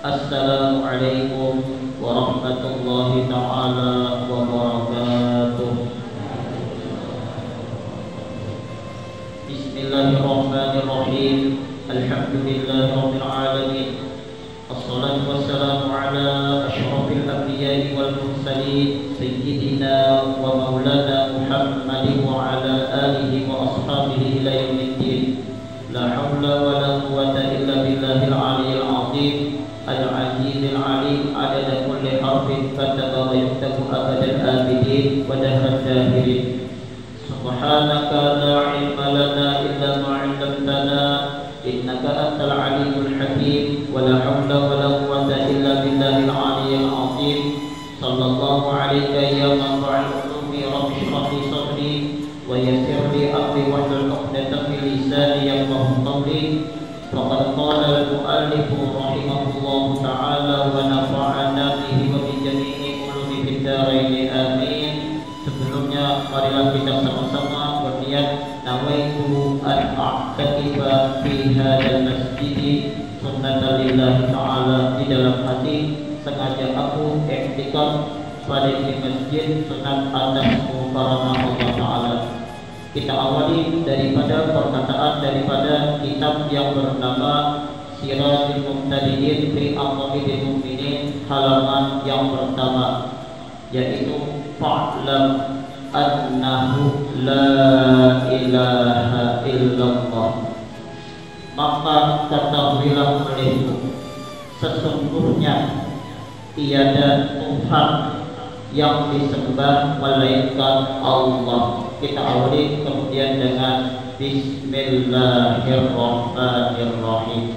Assalamualaikum warahmatullahi ta'ala wabarakatuh. Bismillahirrahmanirrahim. Alhamdulillahi rabbil alamin. Assalatu wassalamu ala asyrafil anbiya'i wal mursalin sayyidina wa maulana Muhammadin wa ala alihi wa ashabihi ila yaumiddin. La haula wa la quwwata illa billahil aliyyil azim al-azizil alim adada kulli harfin kataba wa yaktabu abadal abidin wa dahran dahirin. Subhanaka la ilma lana illa ma 'allamtana innaka antal alimul hakim wa la haula wa la quwwata illa billahil aliyyil azim. Sallallahu alayka ya manba'al ulumi rabbi shrah li sadri wa yassir li amri wahlul 'uqdatam min lisani yafqahu qawli. Faqad qala al-mu'allif rahimahullahu ta'ala wa nafa'ana bihi wa bi jami'i ulumi fid dharain amin. Sebelumnya marilah kita sama-sama berniat nawaitu an a'takifa fi hadzal masjid sunnatan lillahi ta'ala. Di dalam hati sengaja aku i'tikaf pada di masjid sunat atas karena Allah Ta'ala. Kita awali daripada perkataan daripada kitab yang bernama Siratul Muqtadiin fi Aqwaidil Mu'minin, halaman yang pertama, yaitu fa'lam annahu la ilaha illallah. Maka ketahuilah olehmu, sesungguhnya tiada Tuhan yang disembah melainkan Allah. Kita awali kemudian dengan Bismillahirrahmanirrahim.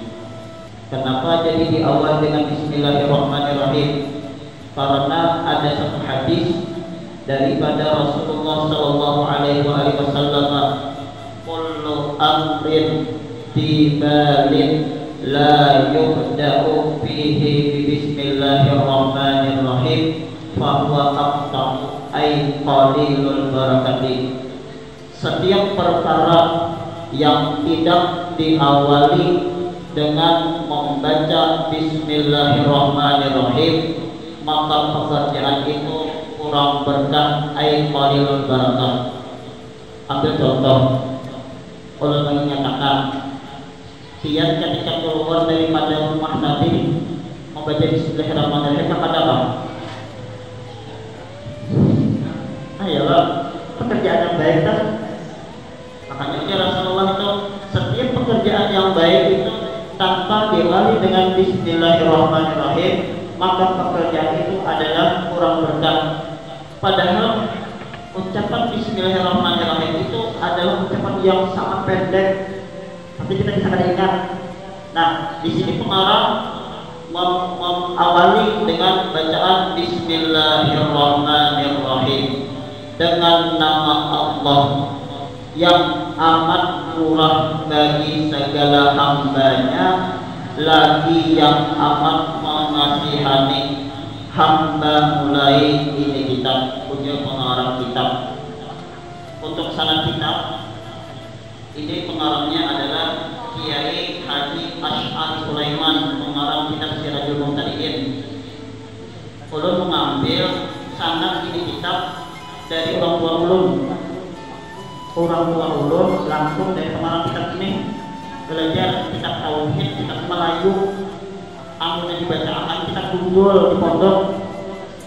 Kenapa jadi diawali dengan Bismillahirrahmanirrahim? Karena ada satu hadis daripada Rasulullah Sallallahu Alaihi Wasallam, kullu amrin tibalin la yubda'u fihi bi Bismillahirrahmanirrahim fahuwa aqtamu ay qalilul barakati. Setiap perkara yang tidak diawali dengan membaca Bismillahirrahmanirrahim, maka pekerjaan itu kurang berkah, ay qalilul barakah. Ambil contoh, Allah menyatakan kian ketika keluar daripada rumah Nabi membaca Bismillahirrahmanirrahim, kata apa? Ayolah, pekerjaan yang baik kan? Makanya Rasulullah itu setiap pekerjaan yang baik itu tanpa diawali dengan Bismillahirrahmanirrahim, maka pekerjaan itu adalah kurang berkah. Padahal ucapan Bismillahirrahmanirrahim itu adalah ucapan yang sangat pendek, tapi kita bisa ingat. Nah, di sini pengarang mengawali dengan bacaan Bismillahirrahmanirrahim, dengan nama Allah yang amat murah bagi segala hambanya, lagi yang amat mengasihani hamba. Mulai ini kitab punya pengarang kitab. Untuk sanad kitab ini pengarangnya adalah Kiai Haji Ash'ari Sulaiman, pengarang kitab Siratul Muqtadiin. Ulun mengambil sanad ini kitab dari orang tua ulun. Orang tua ulun langsung dari pengarang kitab ini belajar kitab tauhid, kitab Melayu, amunnya dibacakan kitab gundul di pondok,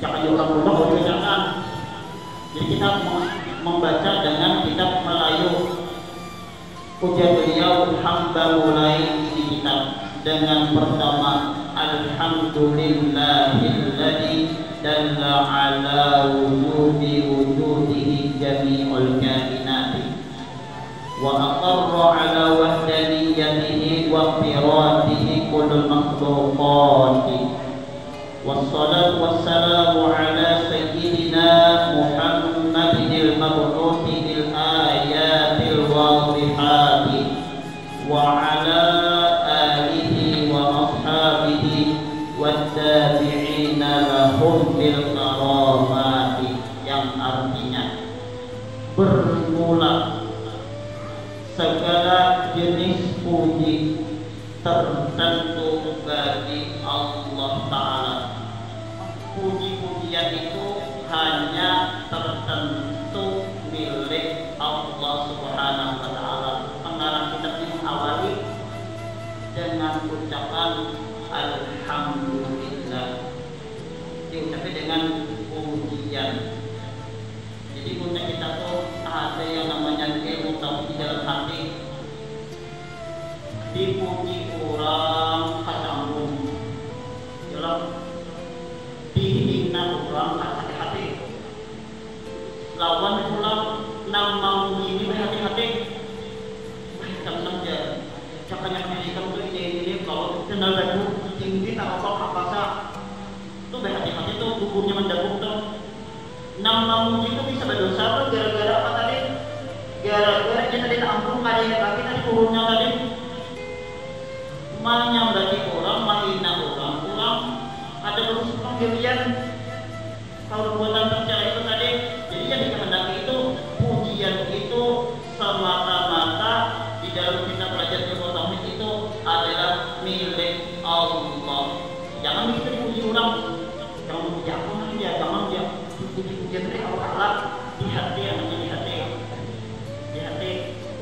jangan orang pondok boleh dibacakan. Jadi kita membaca dengan kitab Melayu. Ujar beliau, hamba mulai ini kitab dengan pertama alhamdulillahilladzi dalla ala wujudi wujudihi jami'ul kainati wa aqarra ala wahdaniyatihi wa firatihi kullul makhluqati. Wassalatu wassalamu ala sayyidina Muhammadil mab'uthi bil ayatil wadihati wa ala alihi wa ashabihi wattabi'ina lahum bil karamati, yang artinya bermula segala jenis puji tertentu bagi Allah Ta'ala. Puji-pujian itu hanya tertentu milik Allah Subhanahu wa Ta'ala. Pengarang kitab ini mengawali dengan ucapan Alhamdulillah, diucapkan dengan pujian. Jadi punya kita tuh ada yang namanya ilmu tauhid dalam hati, dipuji orang kacanggung, dihina orang sakit hati, lawan pulang nama ini berhati-hati, bahkan saja cakapnya kamu tuh ini kalau kenal lagu tinggi tak apa sah, tuh berhati-hati tuh bukunya mendabung tuh. Nama muji itu bisa berdosa tuh gara-gara apa tadi? Gara-gara dia tadi ampun kali kaki tadi turunnya tadi. Menyambati orang, menghina orang ada terus pemberian kalau perbuatan tercela itu tadi. Jadi yang dikehendaki itu pujian itu semata-mata di dalam kita belajar ilmu tauhid itu adalah milik Allah. Jangan begitu dipuji orang, jangan memuji aku ya, jangan dia puji-pujian dari Allah Ta'ala di hati, di hati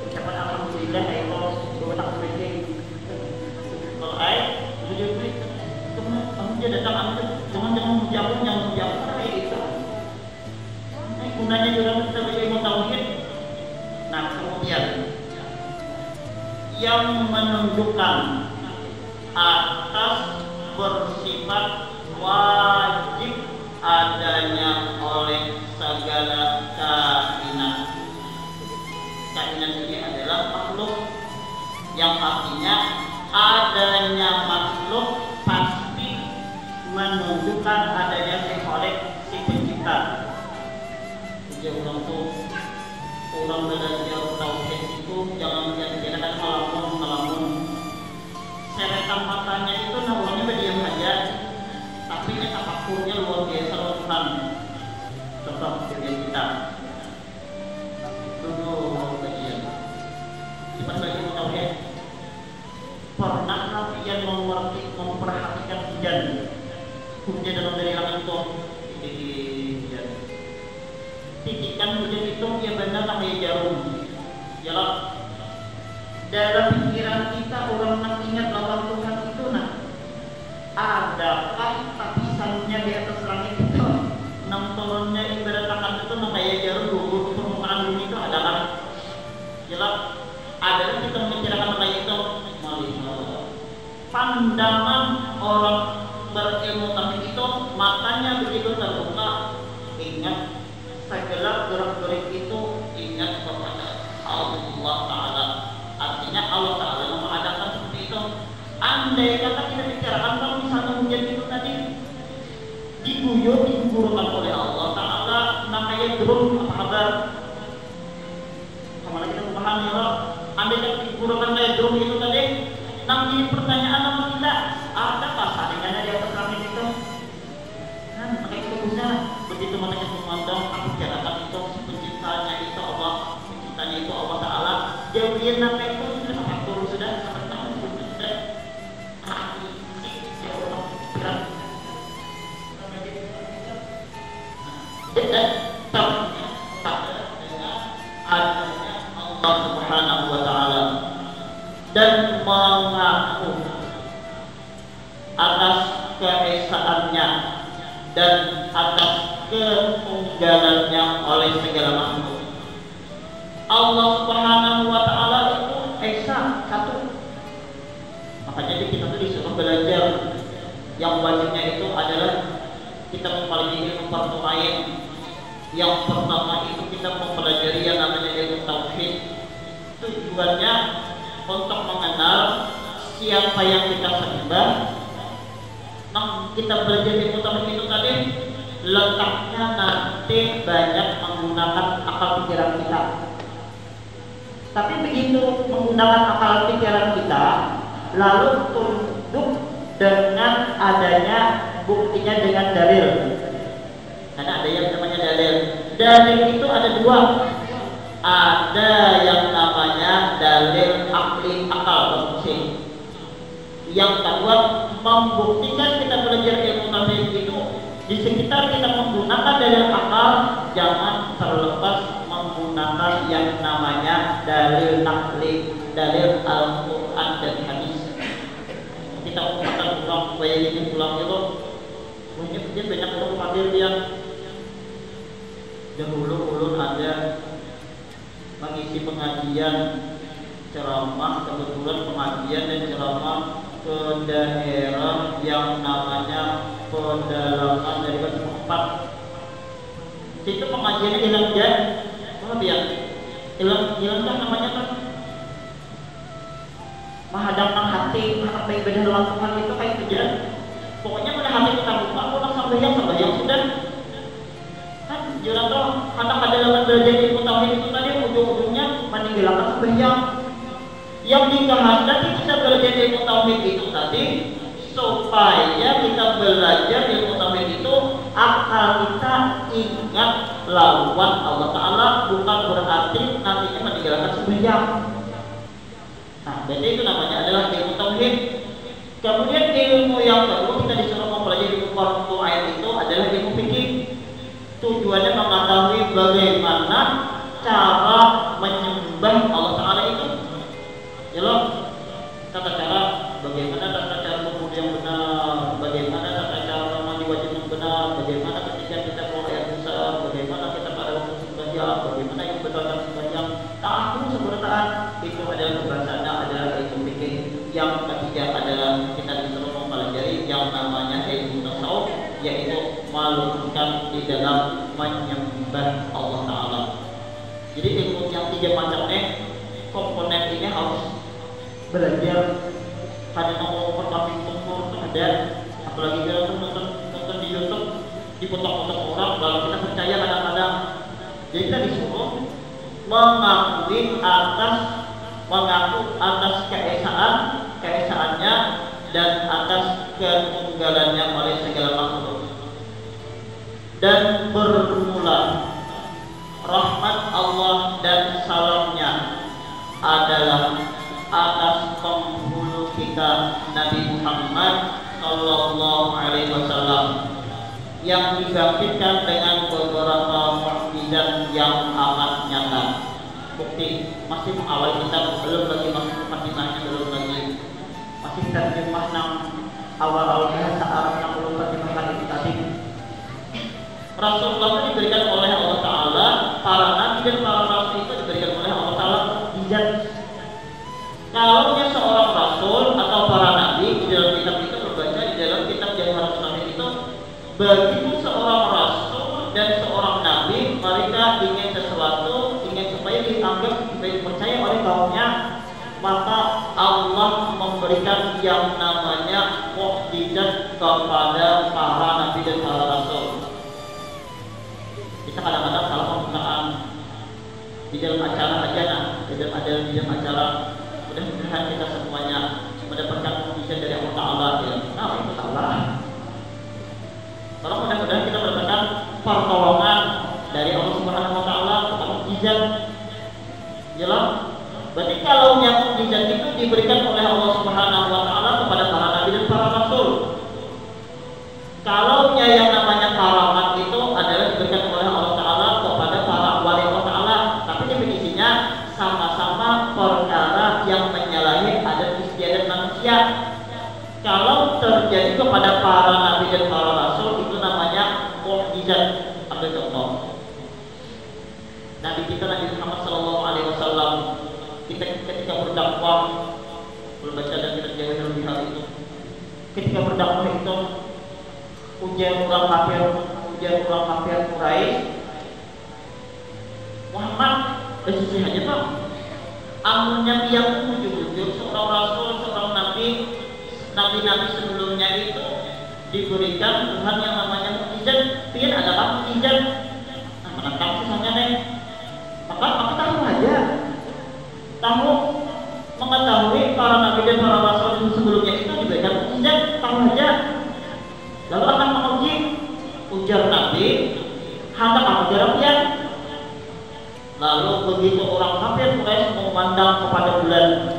ucapan Alhamdulillah ya Allah bahwa tak berhenti. Kalau puji-puji kamu dia datang jangan memuji aku, jangan memuji aku kayak gitu. Gunanya juga kita belajar ilmu tauhid. Nah kemudian yang menunjukkan atas bersifat wajib adanya oleh segala kainat. Kainat ini adalah makhluk, yang artinya adanya makhluk pasti menunjukkan adanya si Khalik, si pencipta. Jadi orang belajar tauhid itu jangan menjadikan melamun. Seretan matanya itu namanya berdiam aja, tapi ini tafakurnya luar biasa Tuhan. Contoh diri kita dulu bagian di bagian tauhid, pernah kalian memperhatikan hujan dalam dari langit itu titikan hujan itu ya benar kayak jarum. Jalan dalam pikiran kita orang nak ingat lawan Tuhan itu adakah tapisannya di atas langit itu, turunnya ibarat tangan itu kayak jarum gugur di permukaan bumi itu adakah? Jelas adalah kita membicarakan kayak itu. Melihat pandangan orang berilmu tauhid itu matanya begitu terbuka, ingat segala gerak-gerik itu ingat kepada Allah Ta'ala. Artinya Allah Ta'ala mengadakan seperti itu. Andai kata kita bicarakan kalau misalnya hujan itu tadi diguyurkan oleh Allah Ta'ala, namanya drum apa kabar? Kemana kita memahami ya? Andai kata diguyurkan kayak drum itu tadi, nanti pertanyaan nama kita, adakah saringannya di atas langit itu? Kan makanya kita bisa begitu matanya memandang apa bicarakan itu penciptanya itu Allah, penciptanya itu Allah Ta'ala. Jauhin nama itu sudah sangat turun, sudah sangat tahu sudah. Adanya Allah Subhanahu wa Ta'ala dan mengaku atas keesaannya dan atas ketunggalannya oleh segala makhluk. Allah Subhanahu wa Ta'ala itu esa satu. Makanya kita tuh disuruh belajar. Yang wajibnya itu adalah kita mempelajari ilmu fardu ain. Yang pertama itu kita mempelajari yang namanya ilmu tauhid. Tujuannya untuk mengenal siapa yang kita sembah. Nah, kita belajar ilmu tauhid itu tadi letaknya nanti banyak menggunakan akal pikiran kita. Tapi begitu menggunakan akal pikiran kita, lalu tunduk dengan adanya buktinya dengan dalil. Karena ada yang namanya dalil. Dalil itu ada dua. Ada yang namanya dalil akli, akal, fungsi. Yang kedua, membuktikan kita belajar ilmu tauhid itu di sekitar kita menggunakan dalil akal, jangan terlepas menggunakan yang namanya dalil taklid, dalil Al-Quran dan hadis. Kita umpamakan ulang, bayangin ulang itu, mungkin banyak orang hadir yang dahulu ada mengisi pengajian ceramah, kebetulan pengajian dan ceramah ke daerah yang namanya pedalaman dari Batu 4. Situ pengajiannya hilang ya, apa ya? Hilang kan namanya kan menghadapkan hati, apa ibadah lakukan itu kayak kerja. Pokoknya pada hati kita lupa, orang sambayang sudah. Kan jalan tuh anak adalah belajar ilmu tauhid itu tadi ujung-ujungnya meninggalkan sembahyang. Yang dikehendaki kita belajar ilmu tauhid itu tadi supaya kita belajar ilmu tauhid itu akal kita ingat lawan Allah Ta'ala, bukan berarti nantinya meninggalkan sembahyang. Nah, berarti itu namanya adalah ilmu tauhid. Kemudian ilmu yang kedua kita disuruh mempelajari ilmu ayat itu adalah ilmu fikih. Tujuannya mengetahui bagaimana cara menyembah Allah Ta'ala itu. Jelas tata cara bagaimana tata cara berwudu yang benar, bagaimana tata cara mandi wajib yang benar, bagaimana ketika kita mau ayat besar, bagaimana kita pada waktu sembahyang, bagaimana yang betul dalam sembahyang. Ta'akum sebenarnya itu adalah kebahasannya adalah ilmu fikih. Yang ketiga adalah kita disuruh mempelajari yang namanya ilmu tasawuf, yaitu malumkan di dalam menyembah Allah Ta'ala. Jadi ilmu yang tiga macamnya komponen ini harus belajar. Karena mau pertama tumpur ada, apalagi kita nonton di YouTube dipotong-potong orang, lalu kita percaya kadang-kadang. Jadi kita disuruh mengaku atas keesaannya dan atas ketunggalannya oleh segala makhluk. Dan bermula rahmat Allah dan salamnya adalah atas penghulu kita Nabi Muhammad Sallallahu Alaihi Wasallam yang dibangkitkan dengan beberapa mukjizat yang amat nyata. Bukti masih mengawal kita, belum lagi masuk Fatimahnya, belum lagi masih terjemah nang awal-awal bahasa Arab yang belum terjemahkan itu tadi. Rasulullah itu diberikan oleh Allah Ta'ala, para nabi dan para rasul itu diberikan oleh Allah Ta'ala mukjizat. Kalau dia seorang rasul atau para nabi, di dalam kitab itu berbaca di dalam kitab Jawahirus Nabi itu, begitu seorang rasul dan seorang nabi mereka ingin sesuatu, ingin supaya dianggap, supaya dipercaya oleh kaumnya, maka Allah memberikan yang namanya mukjizat kepada para nabi dan para rasul. Kita kadang-kadang salah penggunaan di dalam acara aja, di dalam acara. Mudah-mudahan kita semuanya mendapatkan mukjizat dari Allah Ta'ala ya. Nah, itu salah. Kalau mudah-mudahan kita mendapatkan pertolongan dari Allah Subhanahu Wa Ta'ala, mukjizat. Jelas. Berarti kalau yang mukjizat itu diberikan oleh Allah Subhanahu Wa Ta'ala kepada para nabi dan para rasul. Kalau yang namanya karamat itu adalah diberikan oleh Allah Ta'ala kepada para wali Allah Ta'ala, tapi definisinya sama-sama perkara yang menyalahi adat istiadat manusia. Kalau terjadi kepada para nabi dan para rasul itu namanya mukjizat. Ambil contoh Nabi kita Nabi Muhammad Sallallahu Alaihi Wasallam, kita ketika berdakwah, berbaca dan kita jauhi lebih hal itu. Ketika berdakwah itu ujian orang kafir Quraisy, Muhammad sisi aja Pak, amunnya dia jujur seorang rasul, seorang nabi sebelumnya itu diberikan Tuhan yang namanya mukjizat. Pian adalah mukjizat. Nah, menentang susahnya nih. Maka tahu aja, tahu mengetahui para nabi dan para rasul sebelumnya itu diberikan mukjizat, tahu aja. Lalu akan menguji, ujar Nabi, hendak aku jarang pian. Lalu begitu orang kafir Quraisy memandang kepada bulan,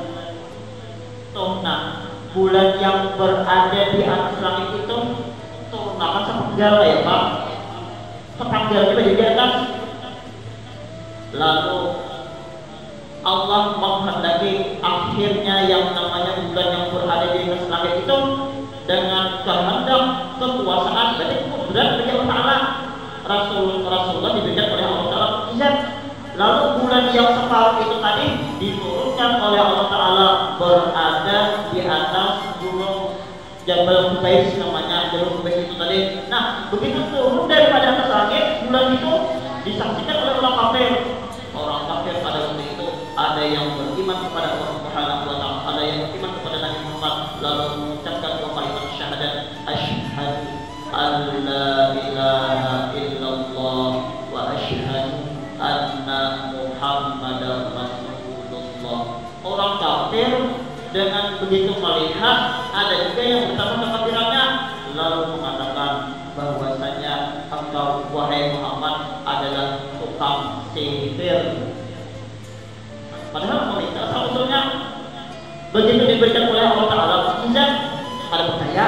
nah bulan yang berada di atas langit itu turun akan sepenggal ya Pak, sepenggal juga di atas. Lalu Allah menghendaki akhirnya yang namanya bulan yang berada di atas langit itu dengan kehendak kekuasaan, berarti kudrat bagi Allah Ta'ala. Rasulullah diberikan oleh Allah Ta'ala mukjizat. Lalu bulan yang separuh itu tadi diturunkan oleh Allah Ta'ala berada di atas gunung Jabal Qubais, namanya Jabal Qubais itu tadi. Nah, begitu turun daripada atas langit, bulan itu disaksikan oleh orang kafir. Orang kafir pada waktu itu ada yang beriman kepada Allah Subhanahu wa Ta'ala, ada yang beriman kepada Nabi Muhammad, lalu mengucapkan kalimat syahadat, asyhadu an la ilaha illallah wa asyhadu anna Muhammadar Rasulullah. Orang kafir dengan begitu melihat ada juga yang bersama takbirannya, lalu mengatakan bahwasanya engkau wahai Muhammad adalah tukang sihir. Padahal mereka sebetulnya begitu diberikan oleh Allah Ta'ala mukjizat pada percaya.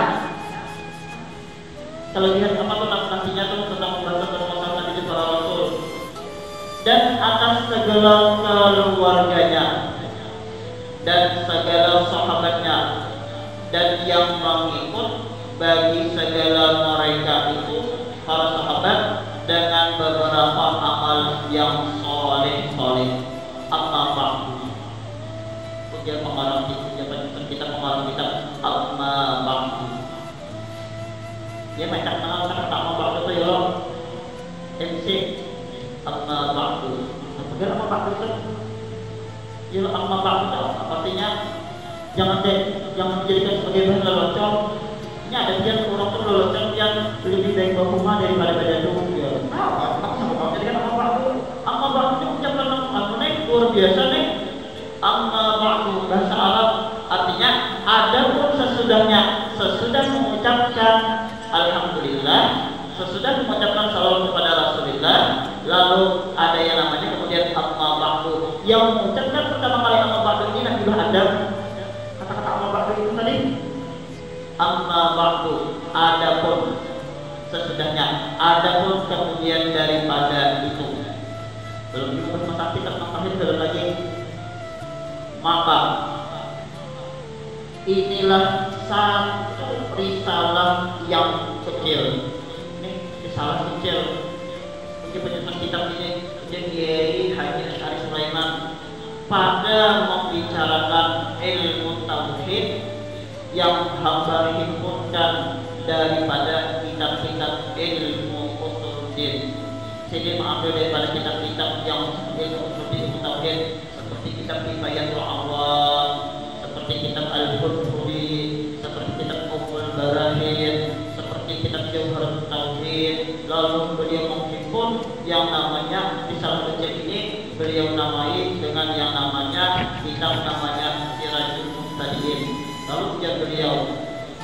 Kalau lihat apa tuh nantinya tuh tentang pembahasan masalah Nabi para Rasul dan atas segala keluarganya dan segala sahabatnya dan yang mengikut bagi segala mereka itu para sahabat dengan beberapa amal yang soleh. Amma ba'du. Ujian pengarang kita pengarang kita amma ba'du. Dia macam nama kata amma ba'du itu ya MC amma ba'du. Apa amma ba'du itu? Ya amma ba'du artinya jangan dijadikan sebagai bahan lelucon. Ini ada dia orang tuh lelucon yang lebih baik berhubungan daripada badadu ya. Apa sama kamu jadikan amma ba'du? Amma ba'du itu ucapan luar biasa nih. Amma ba'du bahasa Arab artinya adapun sesudahnya, sesudah mengucapkan alhamdulillah, sesudah mengucapkan salawat kepada Rasulullah, lalu ada yang namanya kemudian amma ba'du. Yang mengucapkan pertama kali amma ba'du ini Nabiullah Adam. Kata-kata amma ba'du itu tadi amma ba'du, adapun sesudahnya, adapun kemudian daripada itu. Belum juga bermasalah tentang tauhid dalam lagi. Maka inilah satu risalah yang kecil. Ini risalah kecil. Mungkin penyusun kitab ini Kiai Haji Asy'ari Sulaiman pada membicarakan ilmu tauhid yang hamba himpunkan daripada kitab-kitab ilmu usuluddin. Saya mengambil daripada kitab-kitab yang seperti tauhid, seperti kitab Himayatul Awam, seperti kitab Al-Qurtubi, seperti kitab Ummul Barahin, seperti kitab Jauharut Tauhid. Lalu beliau menghimpun yang namanya risalah kecil ini beliau namai dengan yang namanya kitab namanya Sirajul Muhtadin. Lalu ujar beliau,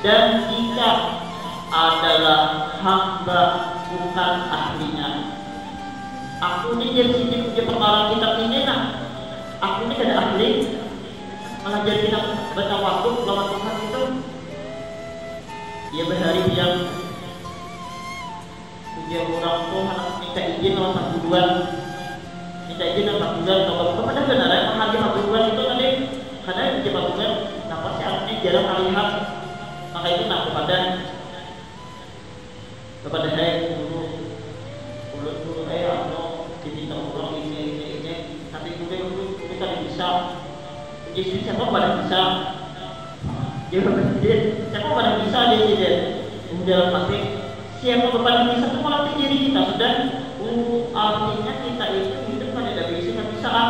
dan jika adalah hamba bukan ahlinya. Aku ini jadi sini punya pengarang kitab ini nah. Aku ini kada ahli malah jadi kita baca waktu lawan Tuhan itu. Dia berhari yang punya orang tuh anak minta izin lawan satu bulan, minta izin lawan satu bulan. Kalau kepada benar yang menghargai satu bulan itu tadi karena di satu bulan kenapa sih anaknya jarang melihat, maka itu nah kepada saya dulu diminta uang ini tapi kemudian kita bisa jadi siapa pada bisa dia presiden siapa pada bisa dia kemudian pasti siapa pada bisa itu melatih diri kita sudah artinya kita itu hidup pada dari sisi kebisaan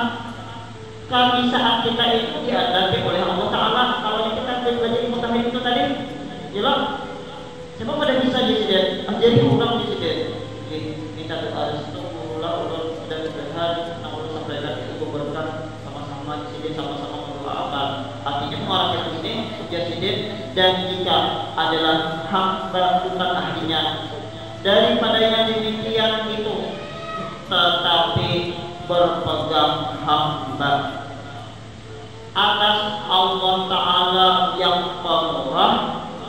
kita itu diadakan oleh Allah Ta'ala. Kalau kita belajar ilmu tauhid itu tadi jelas siapa pada bisa dia jadi orang presiden kita harus Allah sudah berhal namun sampai lagi itu berkat sama-sama di sini sama-sama mendoakan. Artinya orang yang ini presiden dan jika adalah hamba bukan ahlinya daripada yang demikian itu tetapi berpegang hamba atas Allah Ta'ala yang pemurah,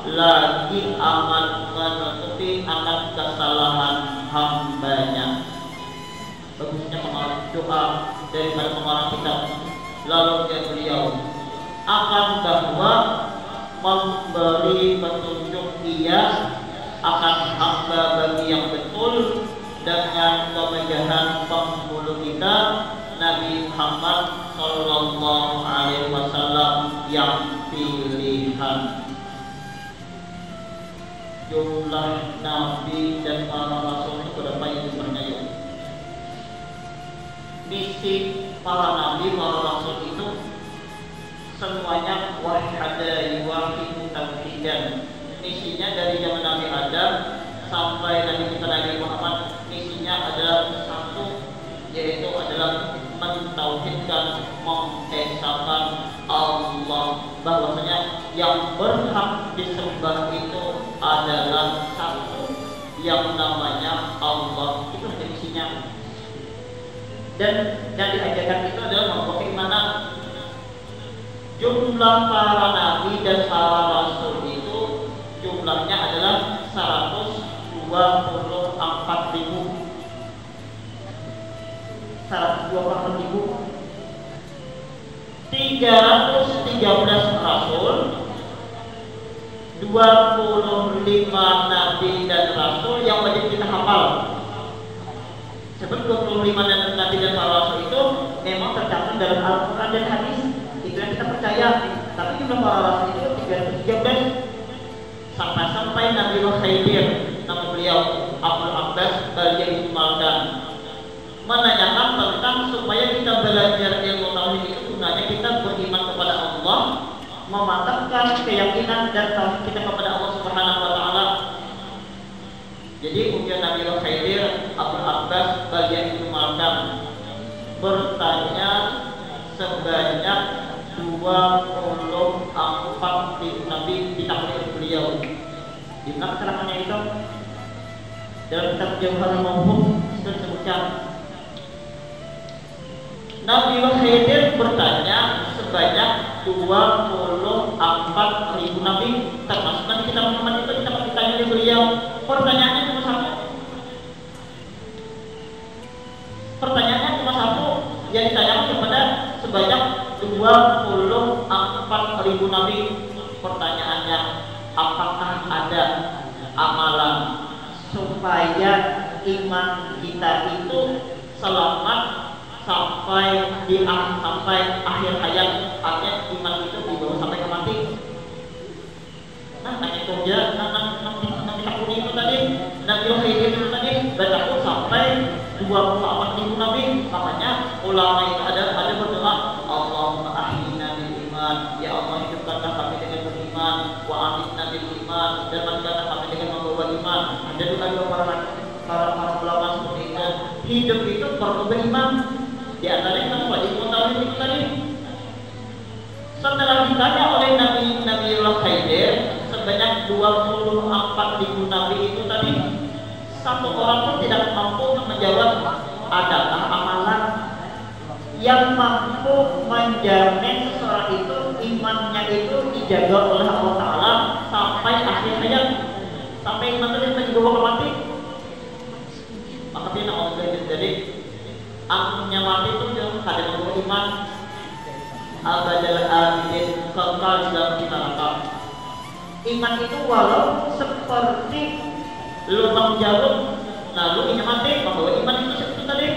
lagi amat menutupi akan kesalahan hambanya. Bagusnya mengarang doa daripada mengarang kitab. Lalu beliau akan bahwa memberi petunjuk Dia akan hamba bagi yang betul dengan kemegahan penghulu kita Nabi Muhammad Sallallahu Alaihi Wasallam yang pilihan. Jumlah nabi dan para rasul itu berapa yang dipercaya? Misi para nabi, para rasul itu semuanya wahadai wahidu tauhidan. Misinya dari zaman Nabi Adam sampai Nabi kita Nabi Muhammad, misinya adalah satu, yaitu adalah mentauhidkan, mengesahkan Allah, bahwasanya yang berhak disembah itu adalah satu, yang namanya Allah. Itu adalah misinya. Dan yang diajarkan itu adalah membawa keimanan. Jumlah para nabi dan para rasul itu jumlahnya adalah 124.000. 313 rasul, 25 nabi dan rasul yang wajib kita hafal. Sebab 25 nabi dan para rasul itu memang tercantum dalam Al-Quran dan hadis, itu yang kita percaya. Tapi jumlah para rasul itu 313. Sampai Nabi Khidir, nama beliau Abdul Abbas Baliyahi Malkan, menanyakan tentang supaya kita belajar ilmu tauhid itu gunanya kita beriman kepada Allah, memantapkan keyakinan dan tauhid kita kepada Allah Subhanahu wa Ta'ala. Jadi ujian Nabi Khidir Abdul Abbas Baliyahi Malkan bertanya sebanyak 24 nabi ditakwil beliau. Di mana keterangannya itu? Dalam kitab Jawharul Mawhum itu disebutkan Nabi Khidir bertanya sebanyak 24.000 nabi, termasuk Nabi kita Muhammad itu kita bertanya di beliau. Pertanyaannya cuma satu. Pertanyaannya cuma satu yang ditanyakan kepada sebanyak 24.000 nabi. Pertanyaannya, apakah ada amalan supaya iman kita itu selamat sampai akhir hayat, artinya iman itu dibawa sampai ke mati? Nah, nanya itu aja, nanti takut itu tadi, Nabi Khidir itu tadi bertakut sampai 24.000 nabi. Makanya ulama itu ada berdoa, Allahumma ahyina bil iman, ya Allah hidupkanlah kami dengan beriman, wa amitna bil iman, dan matikanlah kami dengan membawa iman. Ada doa para ulama seperti itu. Hidup itu perlu beriman. Di antaranya kita wajib mengetahui itu tadi. Setelah ditanya oleh Nabi Khidir sebanyak 24.000 nabi itu tadi, satu orang pun tidak mampu menjawab adakah amalan yang mampu menjamin seseorang itu imannya itu dijaga oleh Allah Ta'ala sampai akhir hayat, sampai iman itu dibawa ke mati. Maka tidak Allah jadi akhirnya mati itu jangan ada membawa iman abadal abidin, kekal di dalam neraka. Iman itu walau seperti lubang jarum, lalu ini mati, membawa iman itu seperti tadi.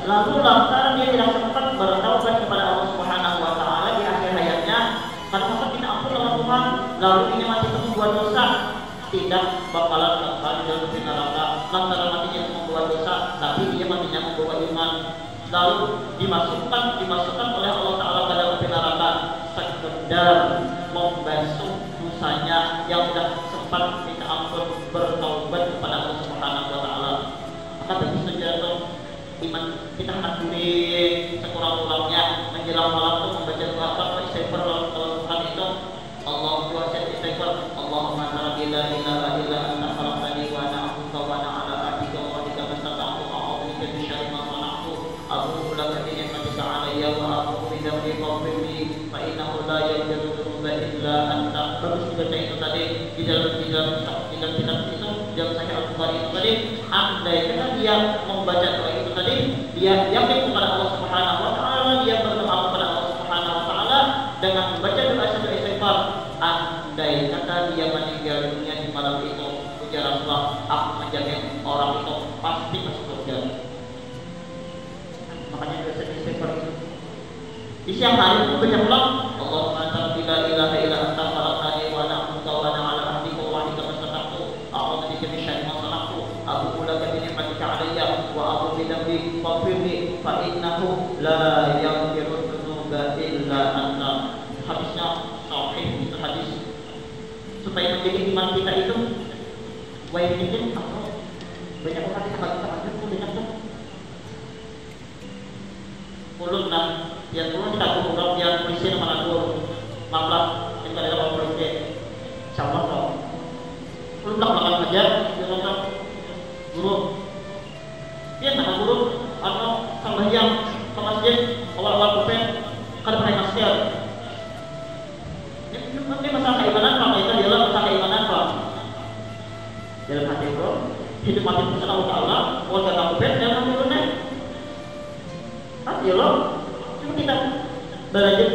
Lalu lantaran dia tidak sempat bertaubat kepada Allah Subhanahu wa Ta'ala di akhir hayatnya, karena tidak ampun oleh Tuhan, lalu ini mati itu membuat dosa, tidak bakalan kekal di dalam neraka. Lantaran matinya itu membuat dosa, tapi dia matinya membawa iman, lalu dimasukkan oleh Allah Ta'ala ke dalam neraka sekedar membasuh dosanya yang sudah sempat minta ampun, bertaubat kepada Allah Subhanahu wa Ta'ala. Maka tentu saja iman kita hendak duri sekurang-kurangnya menjelang malam itu membaca doa apa istighfar kalau Tuhan itu Allah kuasa istighfar, Allahumma la ilaha illa anta khalaqtani wa ana abduka wa ana ala ahdika wa wa'dika mastata'tu a'udzu bika min syarri ma sana'tu abu'u laka bi ni'matika 'alayya wa abu'u bi dhanbi faghfir li fa bagus dibaca itu tadi di dalam kitab itu yang Sahih Al-Bukhari itu tadi, andai kata dia membaca doa itu tadi, dia yakin kepada Allah Subhanahu wa taala, dia berdoa kepada Allah Subhanahu wa taala dengan membaca doa satu istighfar, andai kata dia meninggal dunia di malam itu, ujar Rasulullah, aku menjamin orang itu pasti masuk surga. Makanya doa istighfar itu di siang hari itu baca ulang, Allahumma anta la ilaha illa anta khalaqtani wa ana abduka wa ana ala ahdika wa wahdika mastata'tu a'udzu bika min syarri ma sana'tu abu'u laka bi ni'matika 'alayya wa abu'u bi dhanbi faghfirli fa innahu la yaghfiru dzunuba illa anta. Hadisnya sahih, itu hadis. Supaya menjadi iman kita itu wajib atau banyak orang kita baca itu banyak tuh. Ulun lah yang dulu kita buka yang polisi nama lagu maklum yang pada dalam polisi insyaallah kok ulun tak bakal ajar dengan guru dia nama guru atau sembahyang ke masjid awal-awal kupen kada pakai masker ini masalah keimanan Pak, itu adalah masalah keimanan Pak. Dalam hati bro hidup mati bersama Allah Ta'ala warga kupen dan menurunnya ya loh, cuma kita belajar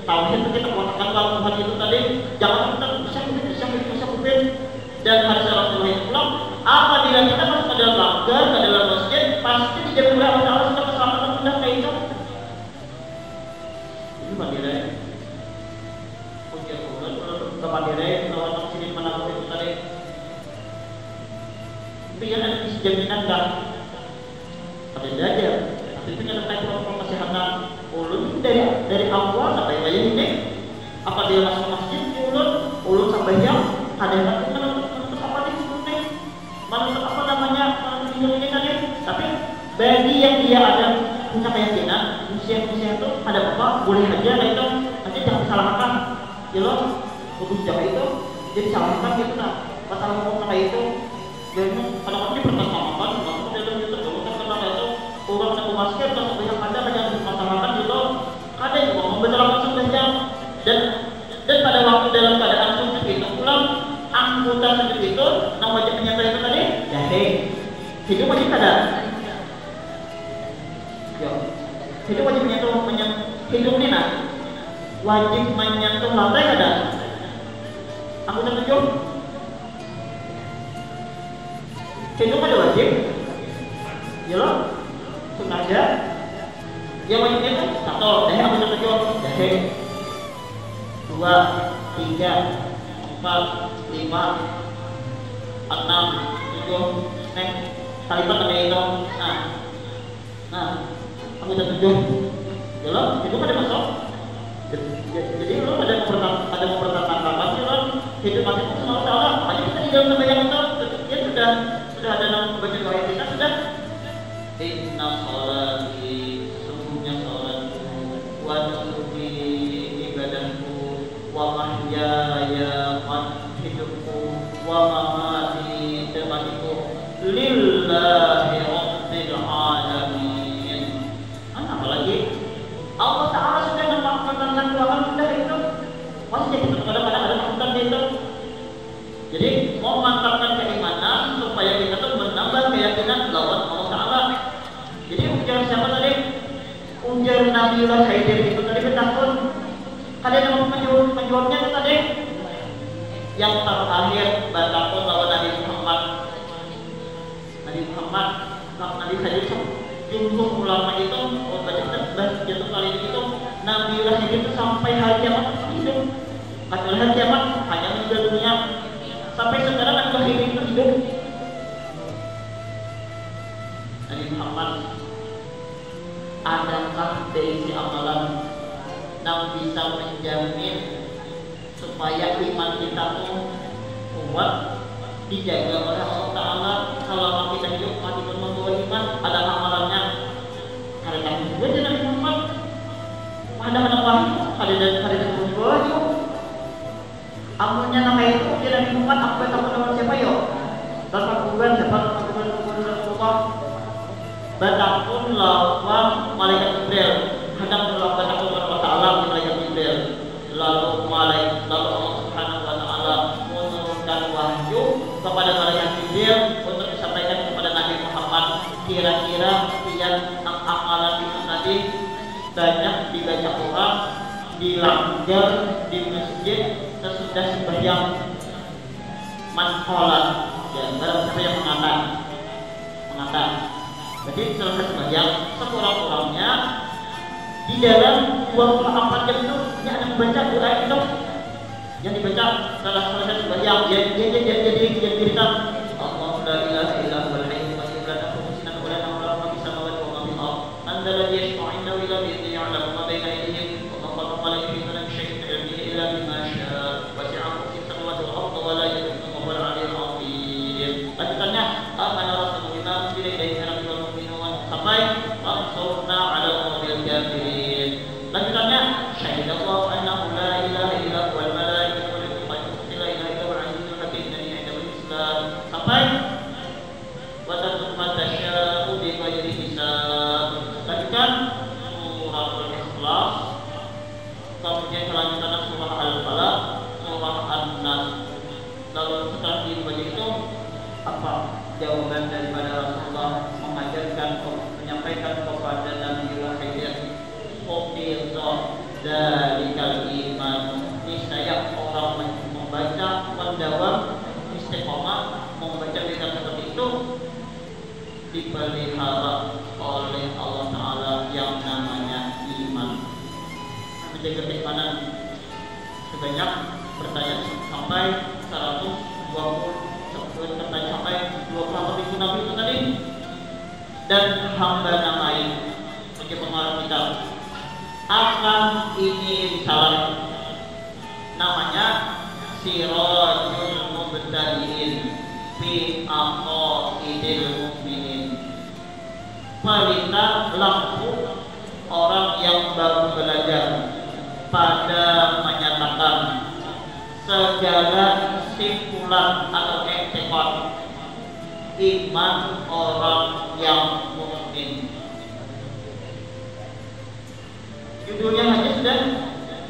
tauhid itu kita mengatakan kalau Tuhan itu tadi jangan kita bisa kupin dan harus Rasulullah itu pulang. Apabila kita masuk ke dalam langgar, ke dalam masjid, pasti dijaga oleh Allah Taala sudah keselamatan sudah kayak itu. Ini mandiri, ujian bulan ke mandiri, lawan sini menanggung itu tadi. Biar ada jaminan dah, pada belajar. Itu yang terkait protokol kesehatan ulun dari awal sampai bayi ini apa dia masuk masjid ulun sampai jam ada yang menutup apa di sini menutup apa namanya menutup ini tadi. Tapi bagi yang dia ada punya keyakinan usia itu ada apa boleh aja lah itu nanti jangan disalahkan ya loh bagus jam itu jadi salahkan gitu nah masalah ngomong kayak itu dan kadang-kadang dipertentangkan waktu dalam itu karena itu orang yang masker kalau banyak ada yang dimasalahkan gitu ada yang mau membenarkan sebenarnya dan pada waktu dalam keadaan sujud itu pulang anggota sujud itu yang wajib menyatu itu tadi jahe hidup wajib ada yo hidup wajib menyatu hidup ini nah wajib menyentuh lantai ada anggota sujud hidup ada wajib ya loh sengaja yang wajibnya itu satu aku tujuh jahe 2, 3, 4, 5, 6 7 kalimat ada itu nah aku tujuh ya lo itu ada masuk jadi lo ada mempertahankan apa sih lo hidup mati itu semua salah makanya kita di dalam sembahyang itu ya sudah ada nama baca doa kita sudah inna sholati sungguhnya sholatku wa nusuki ibadahku wa mahyaya hidupku wa mamati matiku lillahi rabbil alamin. Apalagi Allah Ta'ala sudah mengatakan doa sudah itu masih jadi kadang-kadang ada masukan itu. Jadi mau mantapkan keimanan supaya kita tuh menambah keyakinan lawan Allah Ta'ala. Jadi ujar siapa tadi? Ujar Nabiullah Khidir itu tadi bertakun. Kalian mau menjawabnya itu tadi? Yang terakhir bertakun lawan Nabi Muhammad. Nabi Khidir jumlah ulama itu jatuh kali itu Nabiullah Khidir itu sampai hari kiamat hidup. Kata hari kiamat hanya meninggal dunia. Sampai sekarang Nabi Khidir itu hidup. Nabi Muhammad, adakah dari amalan yang bisa menjamin supaya iman kita tuh kuat dijaga oleh Allah Ta'ala selama kita hidup mati pun membawa iman? Ada amalannya. Hari kami juga jadi Nabi Muhammad ada wahyu, ada wahyu. Amalnya nama itu dia Nabi Muhammad apa nama siapa yo? Bapak kuburan Allah. Batakun lawan malaikat Jibril. Hadap lawan batakun Allah Ta'ala malaikat Jibril. Lalu Allah Subhanahu wa Ta'ala wahyu kepada malaikat Jibril untuk disampaikan kepada Nabi Muhammad. Kira-kira yang amalan itu tadi banyak dibaca orang, dilanggar di masjid sesudah sembahyang manholat. Ya, barang siapa yang mengatakan. Jadi selesai sembahyang sekurang-kurangnya di dalam 24 jam itu dia ada membaca doa itu yang dibaca setelah selesai sembahyang. Jadi cerita Allahu la ilaha illa huwal hayyul qayyum la ta'khudhuhu sinatun wa la nawm lahu ma fis samawati wa ma fil ardh anta alladhi yashfa'u 'indahu illa bi idhnihi ya'lamu ma bayna aydihim wa ma khalaqahu la yuhituna bi shay'in min 'ilmihi illa bima sha'a wasi'a kursiyuhu samawati wal ardh wa la yaduruhu wa huwal 'aliyyul 'azim. Lanjutannya amana rasulullah bima unzila ilayhi min rabbih wal mu'minun sampai wansurna 'alal qawmil kafirin. Lanjutannya syahidallahu annahu la ilaha illa huwal malaikatu wal qayyum la ilaha illa huwal 'azizul hakim sampai watatut matasya'u bi ghairi hisab. Lanjutkan suratul Ikhlas, kemudian kelanjutan surah Al-Falaq, surah An-Nas. Lalu setelah dibaca itu apa jawaban daripada Rasulullah mengajarkan menyampaikan kepada Nabi Muhammad Qofizah dalikal iman. Niscaya orang membaca mendawam istiqomah membaca kitab seperti itu dipelihara oleh Allah Ta'ala yang namanya iman. Menjaga keimanan sebanyak pertanyaan sampai 120 pertanyaan sampai 20 nabi itu tadi, dan hamba namai menjadi pengarang kitab akan ini risalah namanya Sirajul Mubtadi'in fi aqaidil mu'minin, pelita lampu orang yang baru belajar pada menyatakan segala simpulan atau i'tiqad iman orang yang mukmin. Judulnya hanya sudah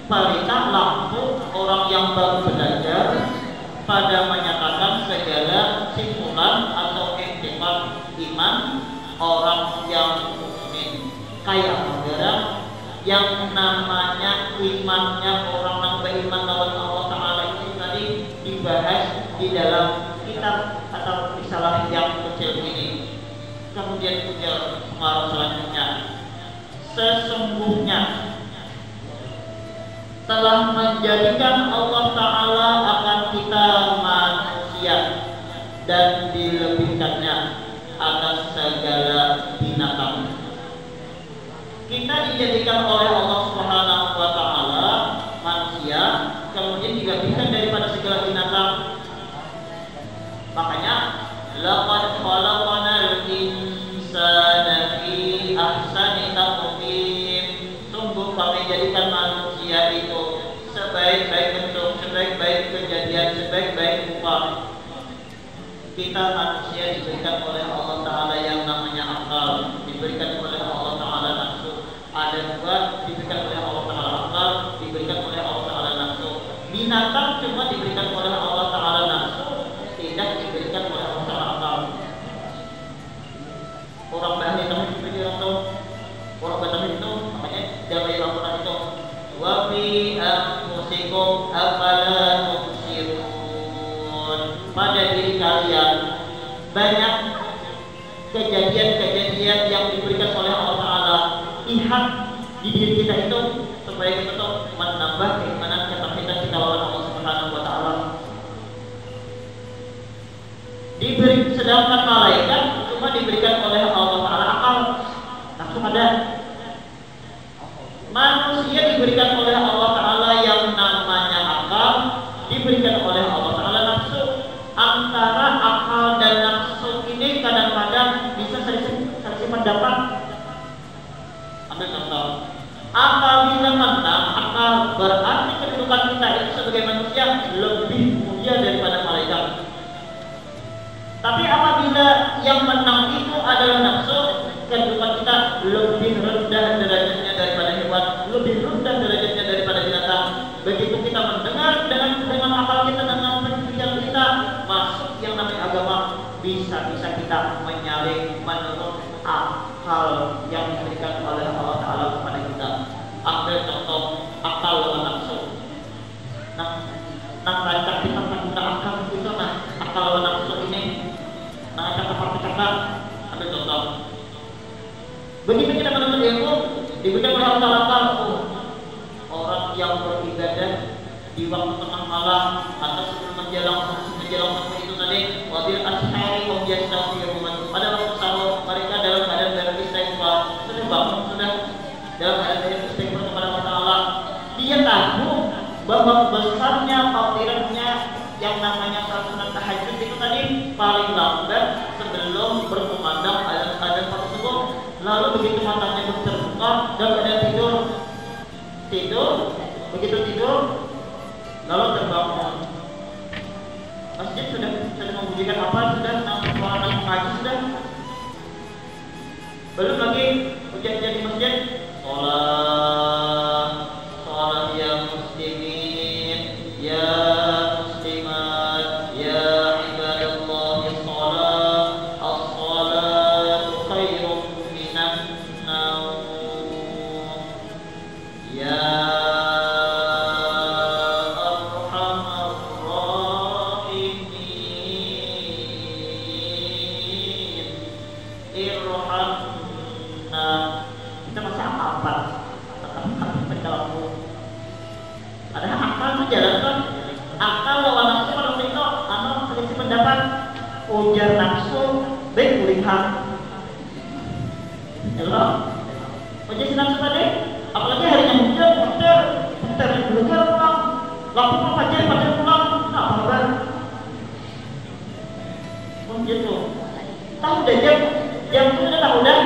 pelita lampu orang yang baru belajar pada menyatakan segala simpulan atau i'tiqad iman orang yang mukmin. Kayak saudara yang namanya imannya orang yang beriman lawan Allah Ta'ala itu tadi dibahas di dalam kitab atau risalah yang kecil ini. Kemudian punya pengaruh selanjutnya, sesungguhnya telah menjadikan Allah Ta'ala akan kita manusia dan dilebihkannya atas segala binatang. Kita dijadikan oleh Allah Subhanahu wa Ta'ala manusia, kemudian dilebihkan daripada segala binatang. Makanya laqad khalaqnal insana fi ahsani taqwim. Sungguh kami jadikan manusia itu sebaik-baik bentuk, sebaik-baik kejadian, sebaik-baik rupa. Kita manusia diberikan oleh Allah Ta'ala yang namanya akal, diberikan oleh Allah Ta'ala nafsu. Ada dua, diberikan oleh Allah Ta'ala akal, diberikan oleh Allah Ta'ala nafsu. Binatang cuma diberikan oleh Allah Ta'ala nafsu, tidak diberikan oleh Allah Ta'ala akal. Orang bahasa itu diberi orang Batam itu makanya dari Al-Quran itu wa fi anfusikum afala tubsirun. Pada diri kalian banyak kejadian-kejadian yang diberikan oleh Allah Ta'ala. Lihat di diri kita itu supaya kita tuh menambah keimanan ketaatan kita lawan Allah Subhanahu wa Ta'ala. Sedangkan malaikat cuma diberikan oleh Allah Ta'ala akal, langsung ada. Manusia diberikan oleh Allah Ta'ala yang namanya akal, diberikan oleh Allah Ta'ala nafsu. Antara akal dan nafsu ini kadang-kadang bisa saling pendapat. Ambil contoh, apabila menang akal, berarti kedudukan kita itu sebagai manusia lebih mulia daripada malaikat. Tapi apabila yang menang itu adalah nafsu, kedudukan kita lebih rendah derajatnya daripada hewan, lebih rendah derajatnya daripada binatang. Begitu kita mendengar dengan akal kita, dengan pikiran kita, termasuk yang namanya agama bisa-bisa kita menyalin menurut akal yang diberikan oleh Allah Ta'ala kepada kita. Ambil contoh akal lawan nafsu. Nah rancang kita menggunakan akal itu, akal lawan nafsu ini rancang apa? Ambil contoh. Begitu kita menuntut ilmu, diberikan oleh Allah Ta'ala orang yang beribadah di waktu tengah malam atau sebelum menjelang waktu itu tadi, wabil ashari hum yastaghfirun. Pada waktu sahur mereka dalam keadaan beristighfar, sudah bangun, sudah dalam keadaan beristighfar kepada Allah Ta'ala. Dia tahu bahwa besarnya fadilatnya yang namanya salat tahajud itu tadi paling lambat sebelum berkumandang azan tersebut. Lalu begitu matanya terbuka dan keadaan tidur, begitu tidur lalu terbangun. Masjid sudah membunyikan apa? Sudah suara mengaji sudah. Belum lagi ujian di masjid. Sholat ya muslimin, ya muslimat, ya ibadallah, sholat, as-salatu khairum minan naum. Ya kita masih apa? Ada akal itu jalan kan? Akal lawan nafsu pada waktu itu, anak selisih pendapat. Ujar nafsu, baik kulihat. Hello, ujar si nafsu tadi. Apalagi harinya hujan, bentar belajar pulang. Lalu fajar pulang, tak kabar. Begitu. Tahu dah jam itu tahu dah.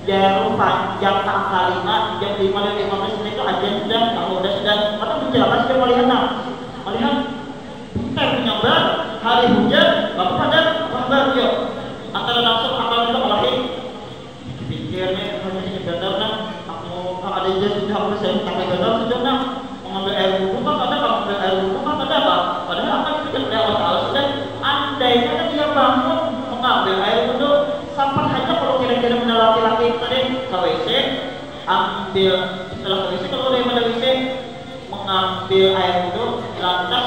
Jam panjang tanggal 5, jam 5:15 itu aja sudah, kalau sudah, atau menjelaskan sudah melihat kita menyambar hari hujan, lalu pada kabar yuk antara nafsu akal kita kalahin pikirnya hanya sebenarnya aku ada jas sudah aku saya pakai benar sudah mengambil air wudhu kan ada apa? Padahal akan sudah Allah Ta'ala sudah andainya dia bangun mengambil air wudhu sampai hanya kalau kira-kira benar laki-laki tadi ke WC, ambil setelah ke WC, kalau dia pada WC mengambil air wudhu lantas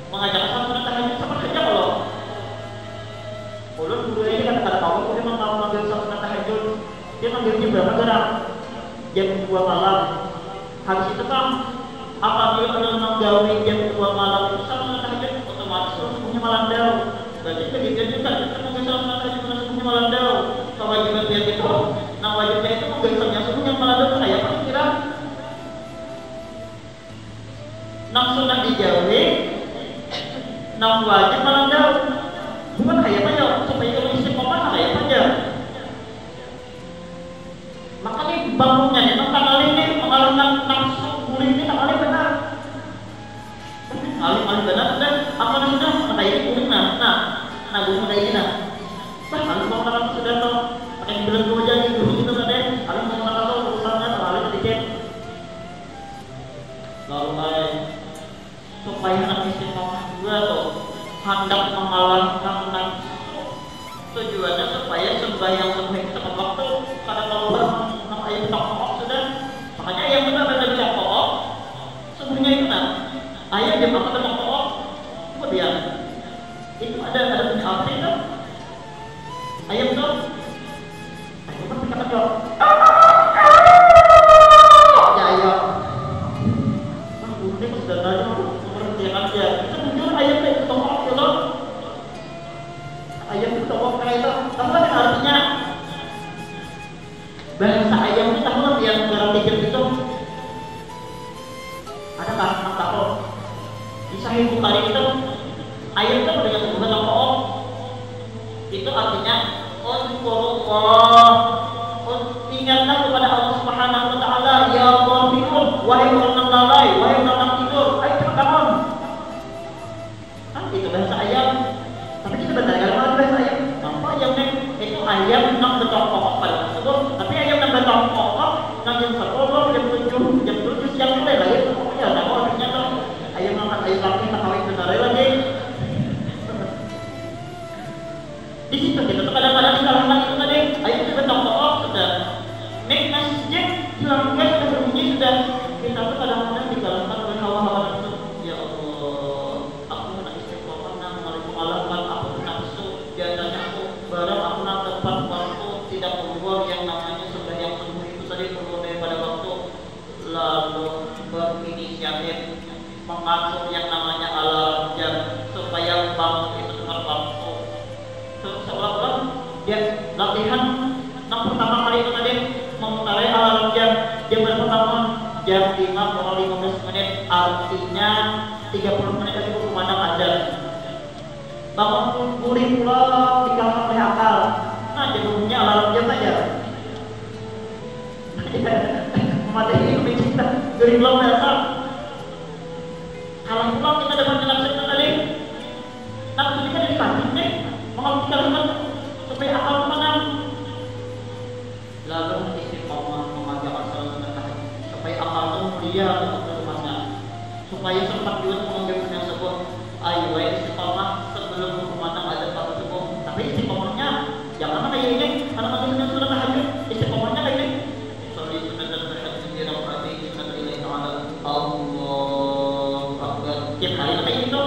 mengajak sholat tahajud sama saja. Kalau ulun guru ini kata-kata kamu dia mau mengambil sholat tahajud, dia mengambilnya berapa gerak? Jam 2 malam. Habis itu kan apabila ada menggawi jam 2 malam itu sholat tahajud otomatis subuhnya malam jauh. Berarti begitu juga kita mengambil sholat tahajud subuhnya malam jauh. Kewajiban dia itu, wajibnya itu mengambilnya subuhnya malam jauh. Saya pasti kira nang sunnah dijauhi, nang wajib malam jauh. Bukan kayak aja supaya kalau istiqomah kayak aja. Makanya bangunnya itu tanggal ini mengalami nafsu gurih ini tanggalnya benar. Alim benar dan apa sudah mata ini gurih nah gurih mata ini alim mau kata sudah tahu pakai bilang dua jadi gurih itu kan alim mau kata tahu urusannya alim sedikit. Lalu supaya anak istiqomah juga tuh hendak mengalahkan nafsu. Tujuannya supaya sembahyang kita tepat waktu. Karena kalau nama ayat pokok sudah, makanya yang benar dari pokok sebenarnya itu ayat yang apa tentang pokok. Kemudian itu ada punya arti kan? Ayat itu ayat pasti kata jawab. Ya ayat. Ini sudah aja mengerjakan dia. Itu muncul ayat itu pokok itu. Ayat itu pokok itu. Tahu kan artinya? Bahasa ayam itu tahu yang dalam pikir itu ada kata tahu di Sahih Bukhari itu ayam itu ada yang disebut pokok itu artinya Uzkurullah, ingatlah kepada Allah Subhanahu Wa Taala, ya Rabbul, wahai orang lalai, wahai orang tidur, ayo cepat bangun. Kan itu bahasa ayam. Tapi kita bentar kalau bahasa ayam, apa ayamnya itu ayam yang bertokok pada tersebut. Tapi ayam yang bertokok, yang sekolah jam 7 siang mulai lahir pokoknya ada artinya tuh ayam Islam kita kawin benar lagi. Di situ kita tuh kadang-kadang disalahkan itu tadi. Ayo kita tokoh sudah. Nek masjid silangkan sudah berbunyi sudah. Kita tuh kadang-kadang disalahkan oleh hawa-hawa nafsu. Ya Allah, aku nak istiqomah nang mengalahkan aku nafsu. Biasanya aku barang aku nak tepat waktu tidak membuang yang namanya sembahyang subuh itu tadi perlu daripada waktu. Lalu berinisiatif mengatur yang namanya alarm jam supaya bangun itu tepat waktu. Seolah-olah dia latihan yang pertama kali itu tadi memutar alarm jam berapa bangun jam 5 kurang 15 menit, artinya 30 menit lagi berkumandang azan. Bangun gurih pula dikalahkan oleh akal. Nah jadi punya alarm jam saja. Mati ini kita gurih belum biasa. Kalau pulang kita dapat nafsu itu tadi, nafsu kita dari kaki nih, mengalami kalimat supaya akal menang. Lalu istiqomah mengajarkan salat sunat tahajud supaya akal itu mulia untuk berumahnya, supaya sempat juga mengambil yang sebut ayo istiqomah sebelum berkumandang azan pada subuh. Tapi istiqomahnya jangan kayak ini, karena masih sunat tahajud istiqomahnya kayak ini. Salat sunat tahajud di rakaat sunat ini ta'ala Allah Akbar. Tiap hari kayak gitu.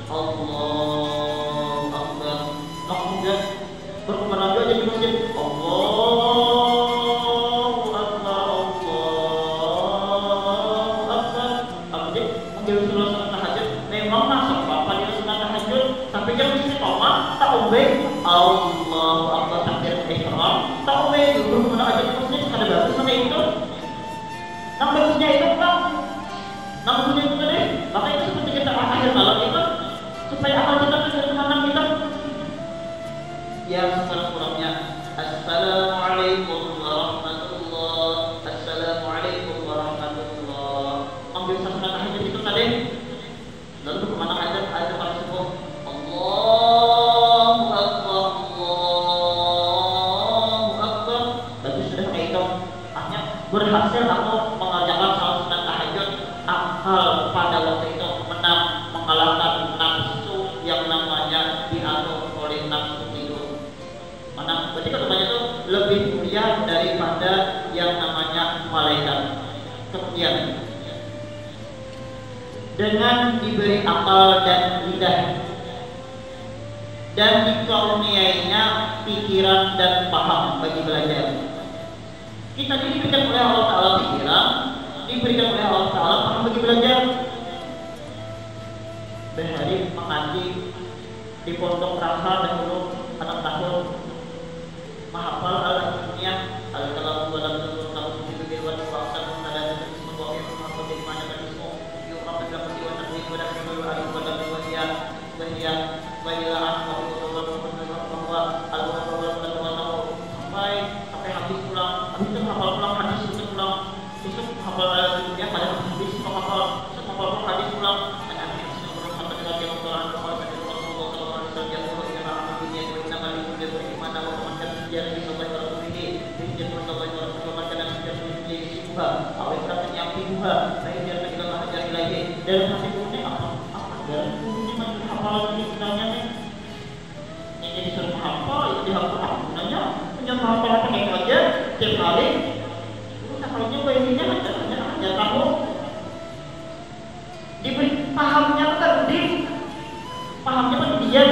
Allah Akbar. Kemudian berkumandang aja di masjid. Allahu Akbar. Allahu Akbar. Kemudian mengambil sunat tahajud. Memang masuk apa dia sunat tahajud, tapi yang istiqomah tak ubah. Allahu Akbar takbir ihram. Tak ubah berkumandang aja di masjid. Ada bagus sama itu. Yang bagusnya itu kan, yang bagusnya itu tadi. Maka itu seperti kita akhir malam itu, supaya akal kita menjadi menang kita. Yang kurang-kurangnya, Assalamualaikum warahmatullah. Assalamualaikum warahmatullah. Ambil sunat tahajud itu tadi. Lalu berkumandang azan pada subuh. Allahu Akbar. Allahu Akbar. Bagus sudah kayak itu. Hanya berhasil aku mengerjakan salat sunat tahajud. Akal pada waktu itu menang, mengalahkan nafsu yang namanya diatur oleh nafsu itu. Mana? Berarti keduanya itu lebih mulia daripada yang namanya malaikat. Kemudian dengan diberi akal dan lidah dan dikaruniainya pikiran dan paham bagi belajar. Kita diberikan oleh Allah Ta'ala pikiran, diberikan oleh Allah Ta'ala paham bagi belajar. Berhari mengaji di pondok Raha dahulu 6 tahun, menghafal al-dunia, al-kalam wa lam takun lahu sujudun wa tafsir dan ismu wa ismu di mana kan ismu yuqam bil qadi wa taqdim wa dakhilu al wa lam wa hiya wa ila an wa al-wa sampai habis pulang, habis itu hafal pulang hadis itu pulang, besok hafal al-dunia pada habis hafal hadis pulang. Dan masih punya apa? Dan ini masih hafal ini sebenarnya nih. Ini disuruh menghafal, itu dihafal sebenarnya. Punya menghafal apa yang aja tiap hari. Terus hafalnya bayinya aja tahu. Diberi pahamnya terdiri. Pahamnya kan dia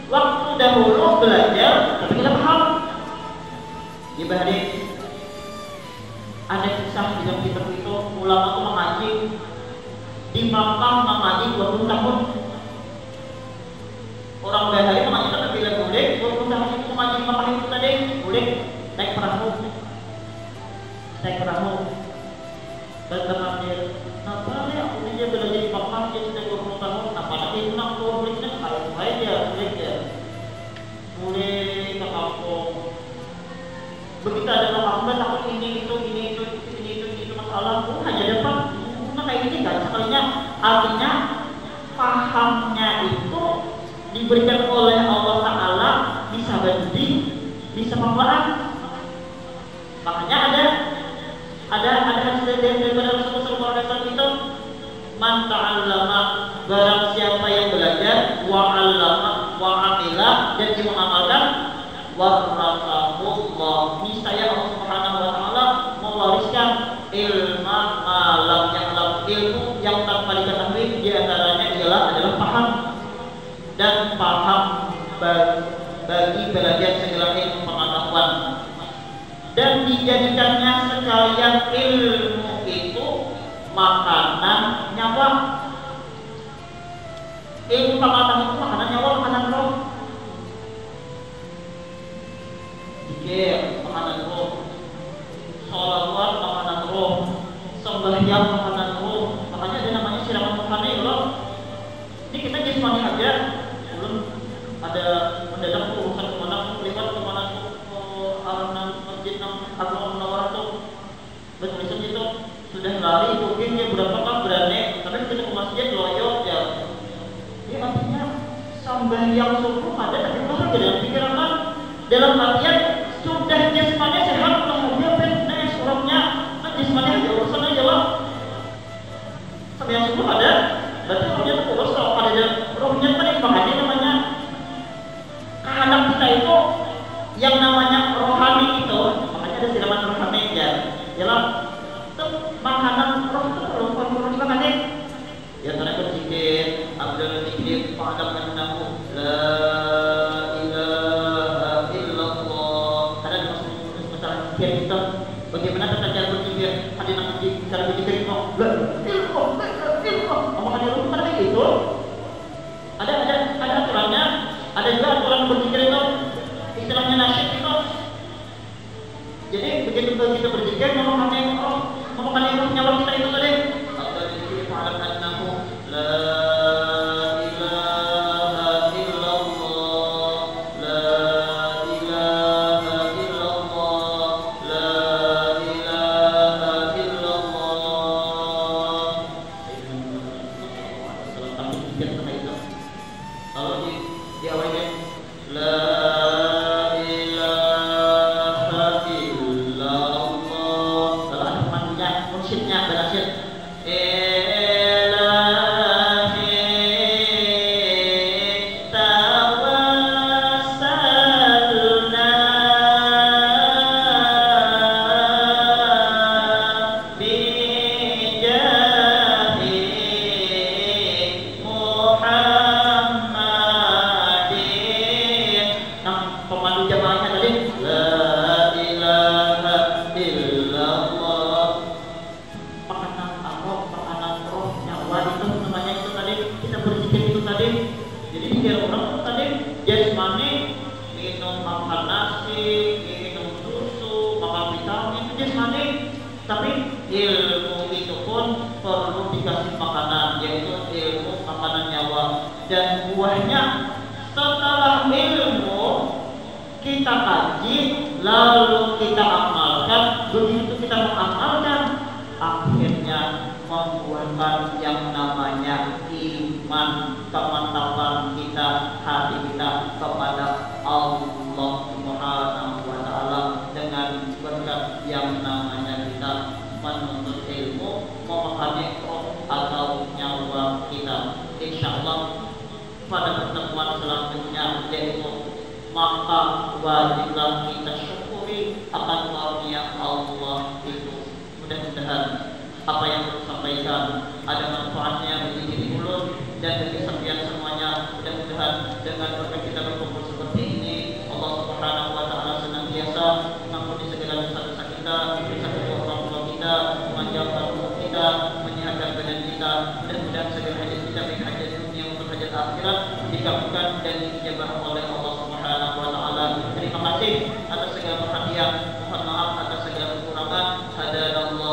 waktu dahulu belajar, tapi kita paham. Ibadah ada kisah di dalam kitab itu, ulama itu mengaji di Makkah mengaji 20 tahun. Orang Bahari mengaji kan bila boleh 20 tahun itu mengaji di Makkah itu tadi boleh naik perahu dan terakhir kenapa ya aku dia belajar di Makkah dia sudah 20 tahun kenapa lagi itu nak keluar bolehnya kalau saya dia boleh ke kampung. Begitu ada orang Amba takut ini itu masalah hanya dapat kayak gini kan sekalinya. Artinya pahamnya itu diberikan oleh Allah Ta'ala bisa berdiri, bisa memahami. Makanya ada hadis dari Rasulullah SAW itu man ta'allama barang siapa yang belajar wa 'allama wa 'amila dan dia mengamalkan warasahullah, niscaya Allah Subhanahu wa taala mewariskan ilma malam yang ilmu yang tanpa diketahui, di antaranya adalah paham dan paham bagi belajar segala ilmu pengetahuan, dan dijadikannya sekalian ilmu itu makanan nyawa. Ilmu pengetahuan itu makanan nyawa, makanan roh. Zikir makanan roh, sholawat makanan roh, sembahyang makanan roh. Makanya ada namanya siraman rohani loh. Ini kita jasmani aja, belum ada mendadak urusan kemana, lewat kemana arahan masjid atau menawar tuh bertulisan itu sudah lari mungkin dia berapakah berani, tapi kita ke masjid loyo ya. Ini artinya sembahyang subuh ada tapi bahkan dalam pikiran dalam artian sudah jasmani sehat, kemudian fitness rohnya jasmani aja urusan aja lah. Sembahyang subuh ada, berarti rohnya terurus. Kalau pada rohnya tadi makanya namanya kehendak kita itu yang namanya rohani itu, makanya ada siraman rohani ya. Jelas itu makanan roh itu perlu banget. Ya karena berzikir, abdul zikir, fa'alam annahu la ilaha illallah. Karena dimaksud masalah zikir kita, bagaimana tata cara berzikir, ada nama cara berzikir itu ilmu. Makanya itu kan kayak gitu. Ada aturannya, ada juga aturan berzikir itu istilahnya nasyid itu. Jadi begitu kita berzikir ngomongkan roh nyawa kita itu tadi. Abdul zikir fa'alam annahu la ilaha illallah, la ilaha illallah, la ilaha illallah. Kalau di awalnya la ilaha illallah, kalau ada mandunya, mursyidnya berhasil tapi ilmu itu pun perlu dikasih makanan, yaitu ilmu makanan nyawa. Dan buahnya setelah ilmu kita kaji lalu kita amalkan, begitu kita mengamalkan akhirnya membuahkan yang namanya iman, kemantapan kita, hati kita kepada Allah Subhanahu wa taala dengan berkat yang namanya kita menuntut ilmu, memahami roh atau nyawa kita. Insyaallah pada pertemuan selanjutnya, yaitu maka wajiblah kita syukuri akan karunia Allah itu. Mudah-mudahan apa yang saya sampaikan ada manfaatnya bagi diri mulut dan bagi sekalian semuanya. Mudah-mudahan dengan berkat kita berkumpul seperti ini, Allah Subhanahu wa taala senantiasa mengampuni segala dosa-dosa kita, memberikan orang tua kita, memanjangkan umur kita, menyehatkan badan kita. Mudah-mudahan segala hajat kita, baik hajat dunia maupun hajat akhirat, dikabulkan dan dijabah oleh Allah Subhanahu wa taala. Terima kasih atas segala perhatian. Mohon maaf atas segala kekurangan. Hadanallah